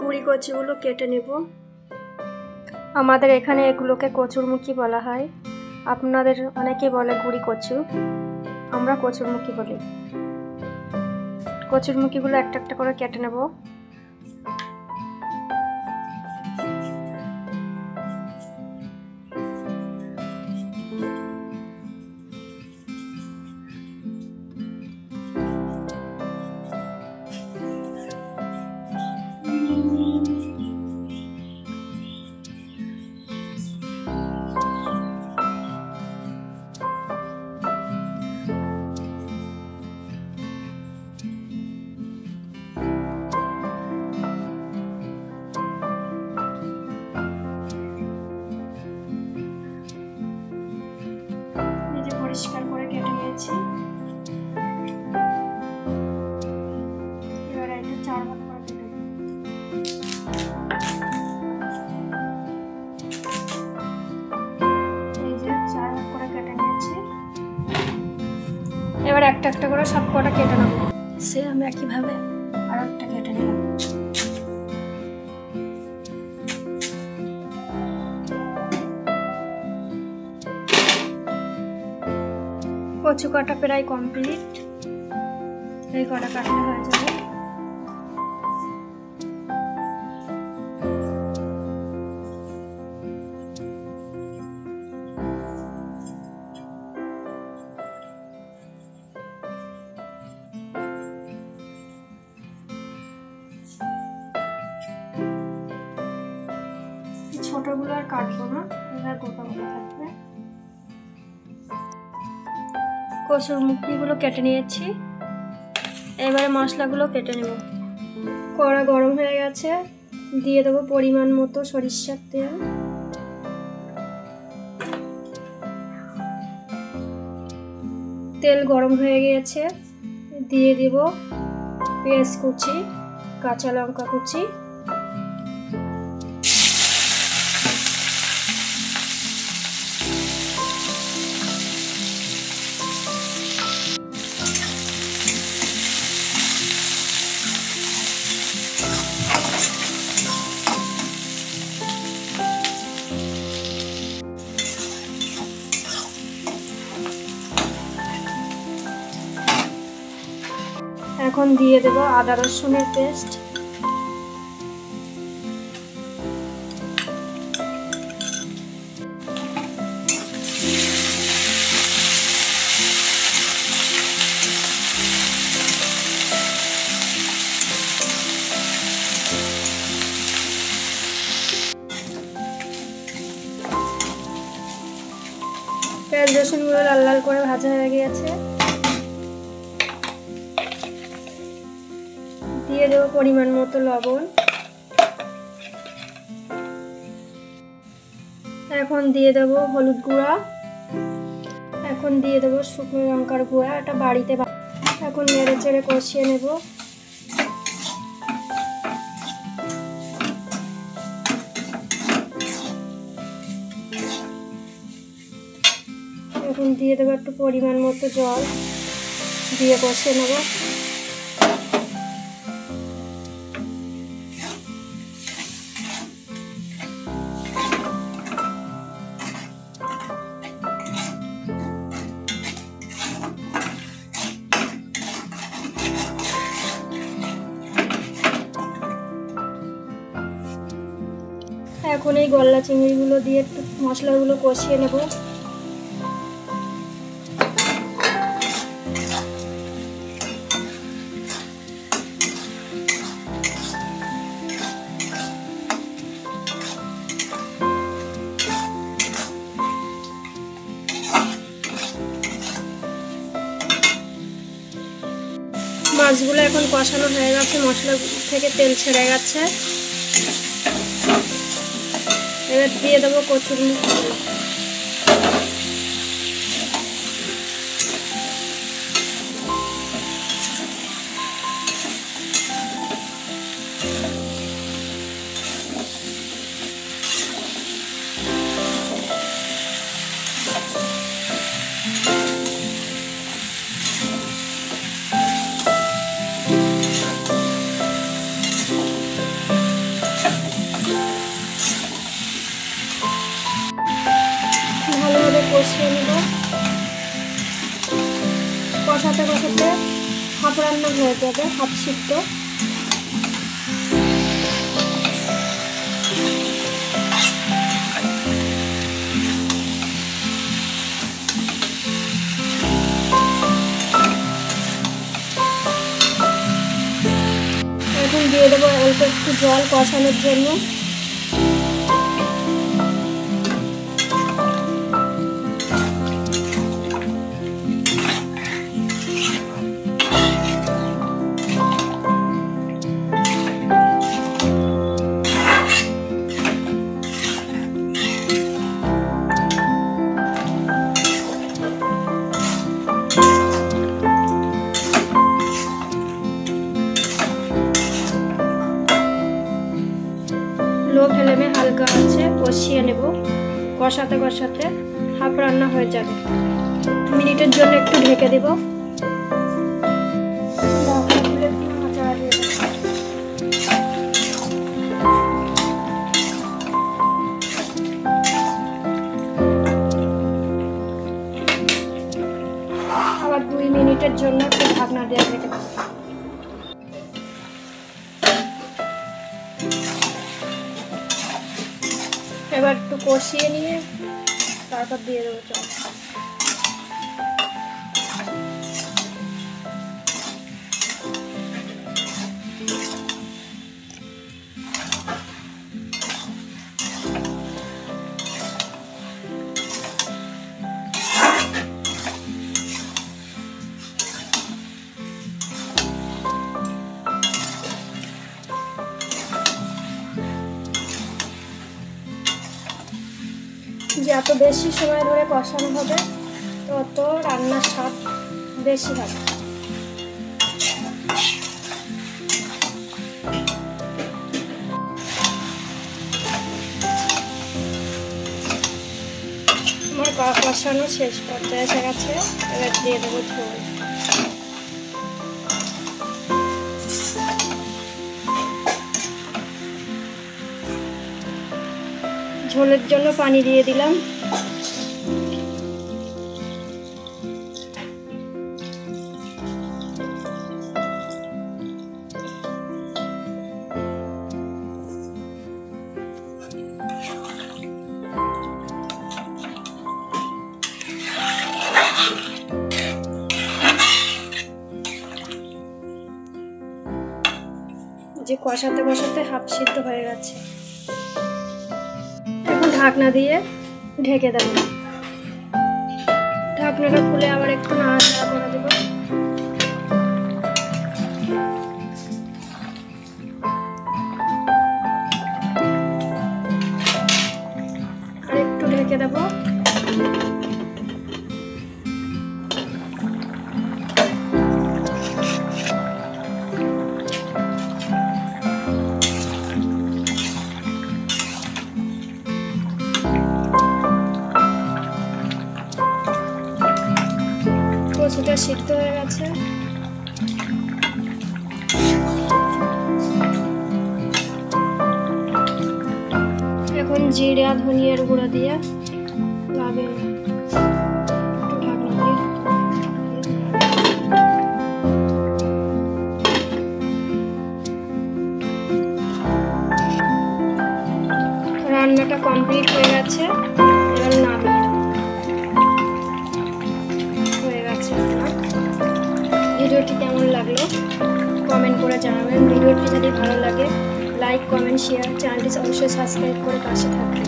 গুঁড়ি কচুগুলো কেটে নেব। আমাদের এখানে এগুলোকে কচুরমুখী বলা হয়, আপনাদের অনেকে বলে গুঁড়ি কচু, আমরা কচুরমুখী বলি। কচুরমুখীগুলো একটা একটা করে কেটে নেব। পরিষ্কার করে কেটে নিয়েছি। এবার এটা 4 ভাগ করে কেটে নেব। এই যে 4 ভাগ করে কেটে নিয়েছি। এবার একটা একটা করে সব কটা কেটে নেব। আমি একইভাবে আর একটা কেটে নিলাম। কচু কাটা প্রায় কমপ্লিট, এই কটা কাটলে হয়ে যাবে। ছোটগুলো আর কাটবো না, এবার গোটা গোটা থাকবে। কচুর মুখগুলো কেটে নিয়েছি, এবারে মশলাগুলো কেটে নেব। কড়া গরম হয়ে গেছে, দিয়ে দেবো পরিমাণ মতো সরিষার তেল। তেল গরম হয়ে গিয়েছে, দিয়ে দেব পেঁয়াজ কুচি, কাঁচা লঙ্কা কুচি, এখন দিয়ে দেব আদা রসুনের পেস্ট। পেঁয়াজ রসুনগুলো লাল লাল করে ভাজা হয়ে গিয়েছে, দিয়ে দেবো পরিমাণ মতো লবণ। এখন দিয়ে দেবো হলুদ গুঁড়া, এখন দিয়ে দেবো শুকনো লঙ্কার গুঁড়া, এটা বাড়িতে। এখন নেড়ে চেড়ে কষিয়ে নেব। এখন দিয়ে দেবো একটু পরিমাণ মতো জল, দিয়ে কষিয়ে নেব। এখন এই গলদা চিংড়িগুলো দিয়ে একটু মশলাগুলো কষিয়ে নেব। মাছগুলো এখন কষানো হয়ে গেছে, মশলা থেকে তেল ছেড়ে গেছে। এবার দিয়ে দেবো কচুরমুখী। হাফ রান্না হয়ে যাবে, হাফ সিদ্ধ। এখন দিয়ে দেবো অল্প একটু জল কষানোর জন্য। লো ফ্লেমে হালকা আছে কষিয়ে নেব। কষাতে কষাতে হাফ রান্না হয়ে যাবে। মিনিটের জন্য একটু ঢেকে দেব। আবার 2 মিনিটের জন্য একটু ঢাকনা দিয়ে রেখে দেব। এবার একটু কষিয়ে নিয়ে তারপর দিয়ে দেবো জল। যত বেশি সময় ধরে কষানো হবে তত রান্নার স্বাদ বেশি হবে। আমার কষানো শেষ পর্যায়ে এসে গেছে। এবার দিয়ে দেবো ঝোল। ঝোলের জন্য পানি দিয়ে দিলাম। যে কষাতে কষাতে হাফ সিদ্ধ হয়ে গেছে। এখন ঢাকনা দিয়ে ঢেকে দেব। ঢাকনাটা খুলে আবার একটু নাড়াচাড়া করে দেব। আর একটু ঢেকে দেব। কচুটা সিদ্ধ হয়ে গেছে। এখন জিরা ধনিয়ার গুঁড়া দিয়ে নামিয়ে ঢাকনা দিয়ে রান্নাটা কমপ্লিট হয়ে গেছে। এবার নামিয়ে ভিডিওটি কেমন লাগলো কমেন্ট করে জানাবেন। ভিডিওটি যদি ভালো লাগে লাইক কমেন্ট শেয়ার, চ্যানেলটি অবশ্যই সাবস্ক্রাইব করে পাশে থাকবেন।